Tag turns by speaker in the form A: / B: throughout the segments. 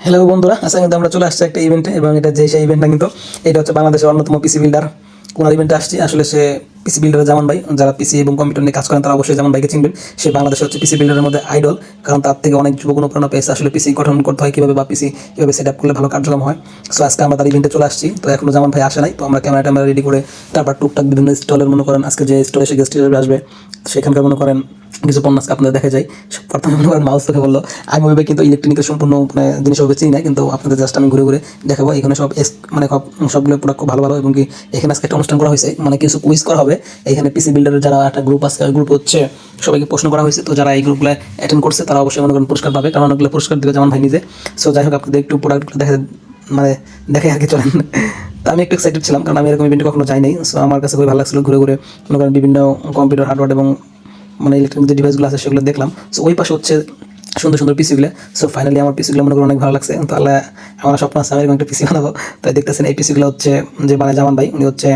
A: Hello বন্ধুরা, আজকে কিন্তু আমরা চলে আসছি একটা ইভেন্টে এবং এটা যে সেই ইভেন্টটা কিন্তু এটা হচ্ছে বাংলাদেশের অন্যতম পিসি বিল্ডার কোনার ইভেন্টে আসছি। আসলে সে পিসি বিল্ডারের জামান ভাই, যারা পিসি এবং কম্পিউটার নিয়ে কাজ করেন তারা অবশ্যই জামান ভাইকে চিনবেন। সে বাংলাদেশে হচ্ছে পিসি বিল্ডারের মধ্যে আইডল, কারণ তার থেকে অনেক যুবক অনুপ্রেরণা পেয়েছে আসলে পিসি গঠন করতে হয় কীভাবে বা পিসি কীভাবে সেট আপ করলে ভালো কার্যক্রম হয়। সো আজকে আমরা তার ইভেন্টে চলে আসছি, তো এখনো জামান ভাই আসে নাই, তো আমরা ক্যামেরাটা রেডি করে তারপর টুকটাক বিভিন্ন স্টলের মনে করেন আজকে যে স্টলে এসে গেস্ট হিসেবে আসবে সেখানকার মনে করেন কিছু পণ্য আজকে আপনাদের দেখা যায়। প্রথমে মনে করেন মাউস দেখে বললো আমি ওইভাবে কিন্তু ইলেকট্রনিকের সম্পূর্ণ মানে জিনিস ওইভাবে চিনি না, কিন্তু আপনাদের জাস্ট আমি ঘুরে ঘুরে দেখাবো। এখানে সব মানে সবগুলো প্রোডাক্ট খুব ভালো ভালো, এবং কি এখানে আজকে একটা অনুষ্ঠান করা হয়েছে, মানে কিছু কুইজ করা হবে। এখানে পিসি বিল্ডারের যারা একটা গ্রুপ আছে, ওই গ্রুপ হচ্ছে সবাইকে প্রশ্ন করা হয়েছে, তো যারা এই গ্রুপগুলো অ্যাটেন্ড করছে তারা অবশ্যই মনে করেন পুরস্কার পাবে, কারণ অনেকগুলো পুরস্কার দেবে যেমন ভাই নিজে। সো যাই হোক আপনাদের একটু প্রোডাক্টগুলো মানে দেখে আর কি চলেন। তো আমি একটু এক্সাইটেড ছিলাম, কারণ আমি এরকম ইভেন্টে কখনো যাই নাই। সো আমার কাছে খুবই ভালো লাগছিল ঘুরে ঘুরে মনে করেন বিভিন্ন কম্পিউটার হার্ডওয়্যার এবং মানে ইলেকট্রনিক যে ডিভাইসগুলো আছে সেগুলো দেখলাম। সো ওই পাশে হচ্ছে সুন্দর সুন্দর পিসিগুলো। সো ফাইনালি আমার পিসিগুলো মনে করেন অনেক ভালো লাগছে। তাহলে আমার স্বপ্ন আছে আমি এরকম একটা পিসি বানাবো। তাই দেখতেছেন এই পিসিগুলো হচ্ছে যে মানে জামান ভাই, উনি হচ্ছে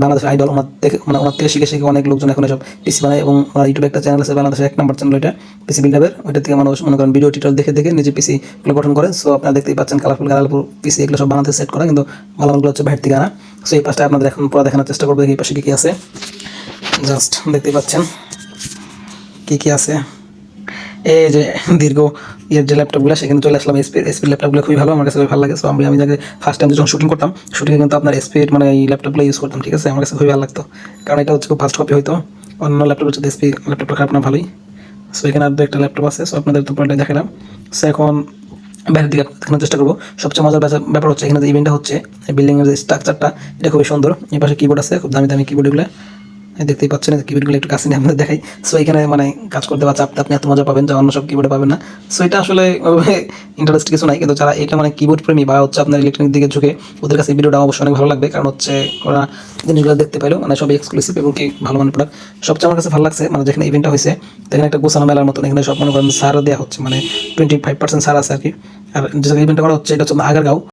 A: বাংলাদেশের আইডল। ওনার থেকে শিখে শিখে অনেক লোকজন এখন এসব পিসি বানায়, এবং ওনার ইউটিউবে একটা চ্যানেল আছে বাংলাদেশের 1 নম্বর চ্যানেল, ওইটা পিসি বিল্ডারের। ওইটা থেকে মানুষ মনে করেন ভিডিও টিউটোরিয়াল দেখে দেখে নিজে পিসিগুলো গঠন করে। সো আপনারা দেখতেই পাচ্ছেন কালারফুল কালারফুল পিসি, এগুলো সব বানাতে সেট করা, কিন্তু মালামালগুলো হচ্ছে বাইরে থেকে আনা। সো এই পাশটা আপনাদের এখন পুরো দেখানোর চেষ্টা করবো এই পাশে কী কী আছে। জাস্ট দেখতেই পাচ্ছেন কী কী আছে। এই যে দীর্ঘ যে ল্যাপটপগুলো সেখানে চলে আসলাম। এসপির ল্যাপটপগুলো খুবই ভালো, আমার কাছে খুবই ভালো লাগে। সো আমি যাকে ফার্স্ট টাইম যখন শুটিং করতাম, শুটিংয়ে কিন্তু আপনার এসপির মানে এই ল্যাপটপগুলো ইউজ করতাম, ঠিক আছে। আমার কাছে খুবই ভালো লাগতো, কারণ এটা হচ্ছে খুব ফাস্ট কপি হইতো। অন্য ল্যাপটপ হচ্ছে এসপি ল্যাপটপটা খারাপ না, ভালোই। সো এখানে আর একটা ল্যাপটপ আছে, সো আপনাদের তো পরে দেখালাম। সো এখন বাইরের দিকে দেখানোর চেষ্টা করবো। সবচেয়ে মজার ব্যাপার হচ্ছে এখানে যে ইভেন্টটা হচ্ছে, বিল্ডিংয়ের যে স্ট্রাকচারটা এটা খুবই সুন্দর। এই পাশে কিবোর্ড আছে, খুব দামি দামি কিবোর্ডগুলো দেখতেই পাচ্ছেন, কিবোর্ডগুলো একটু কাছে নিয়ে আপনাদের দেখাই। সো এখানে মানে কাজ করতে বা চাপতে আপনি এত মজা পাবেন যা অন্য সব কিবোর্ডে পাবেন না। সো এটা আসলে ইন্টারেস্ট কিছু নাই, কিন্তু যারা এটা মানে কিবোর্ড প্রেমী বা হচ্ছে আপনার ইলেকট্রনিক দিকে ঝুঁকে ওদের কাছে এই ভিডিওটা অবশ্যই অনেক ভালো লাগবে, কারণ হচ্ছে ওরা জিনিসগুলো দেখতে পেলো মানে সব এক্সক্লুসিভ এবং কি ভালো মানের প্রোডাক্ট। সবচেয়ে আমার কাছে ভালো লাগছে মানে যেখানে ইভেন্টটা হয়েছে এখানে একটা গোছানো মেলার মতন, এখানে সব মনে করেন সারও দেওয়া হচ্ছে, মানে 25% সার আছে আর কি। আর যে জায়গায় ইভেন্টটা করা হচ্ছে এটা হচ্ছে আগারগাঁও।